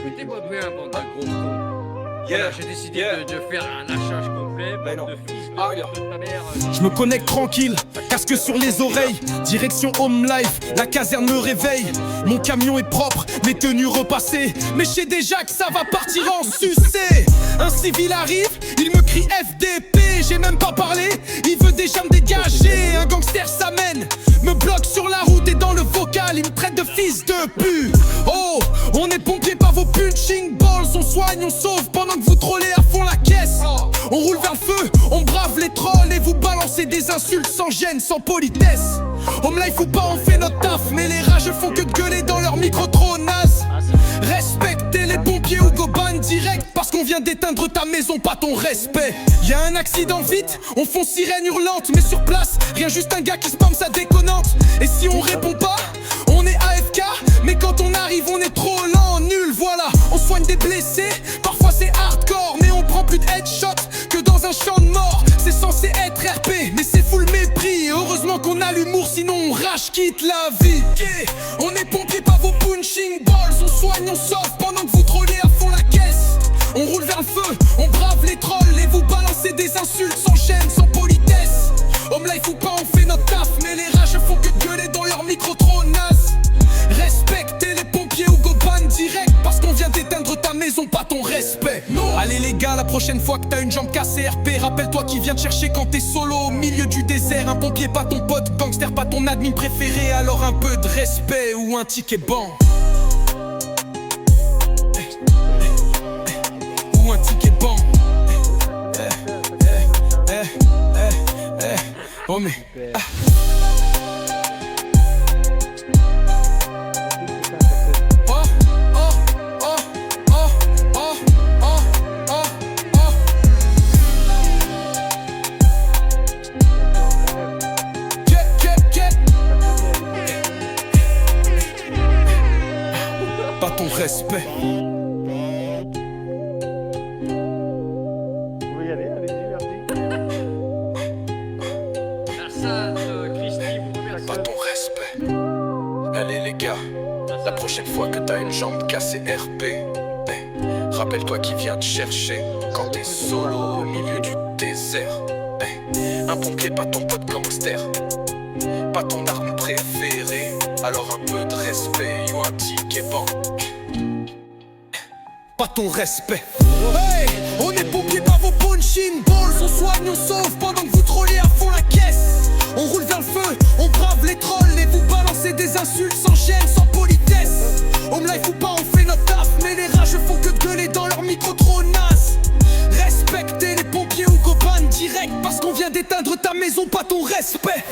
Mettez moi bien, bande de gros cons. Voilà, j'ai décidé de faire un lâchage complet, bande de fils de ta mère. Je me connecte tranquille, casque sur les oreilles, direction home life, la caserne me réveille. Mon camion est propre, mes tenues repassées, mais je sais déjà que ça va partir en sucé. Un civil arrive, il me crie FDP, j'ai même pas parlé, il veut déjà me dégager. Un gangster s'amène, me bloque sur la route et dans le vocal, il me traite de fils de pute. Oh, on est pompiers par vos punching balls, on soigne, on sauve pendant que vous trollez à fond la caisse. On roule vers le feu, on brave les trolls et vous balancez des insultes sans gêne, sans politesse. Home life ou pas, on fait notre taf, mais les rages font que de gueuler dans leur micro trop naze. Respectez les pompiers ou go ban direct, parce qu'on vient d'éteindre ta maison, pas ton respect. Y'a un accident vite, on fonce sirène hurlante, mais sur place, rien juste un gars qui spam sa déconnante. Et si on répond pas, on est AFK, mais quand on arrive on est trop lent, nul, voilà. On soigne des blessés, parfois c'est hardcore, mais on prend plus de headshot que dans un champ de mort. C'est censé être RP, mais c'est full mépris. Et heureusement qu'on a l'humour, sinon on rage quitte la vie. On est pompiers par vos punching balls, on soigne, on sauve pendant que vous trollez à fond la caisse. On roule vers le feu, on brave les trolls et vous balancez des insultes sans chaîne, sans politesse. Home life ou pas, on fait notre taf, mais les rages font que de gueuler dans leur micro trop naze. Respectez les pompiers ou go ban direct, parce qu'on vient d'éteindre ta maison, pas ton respect. Non. Allez les gars, la prochaine fois que t'as une jambe cassée RP, rappelle-toi qui vient te chercher quand t'es solo au milieu du désert. Un pompier pas ton pote, gangster pas ton admin préféré, alors un peu de respect ou un ticket ban. Ou un ticket ban. Oh mais pas ton respect. Vous pouvez y aller, allez-y, merci. Personne, Christy, vous remercie. Pas ton respect. Allez les gars, la prochaine fois que t'as une jambe cassée RP, rappelle-toi qui vient te chercher quand t'es solo au milieu du désert. Un pompier pas ton pote gangster, pas ton arme préférée, alors un peu de respect ou un ticket ban. Pas ton respect. Hey, on est pompiers par vos punching balls, on soigne, on sauve pendant que vous trollez à fond la caisse. On roule vers le feu, on brave les trolls et vous balancez des insultes sans chaîne, sans politesse. Home life ou pas, on fait notre taf, mais les rages font que de gueuler dans leur micro trop naze. Respectez les pompiers ou go ban direct, parce qu'on vient d'éteindre ta maison, pas ton respect.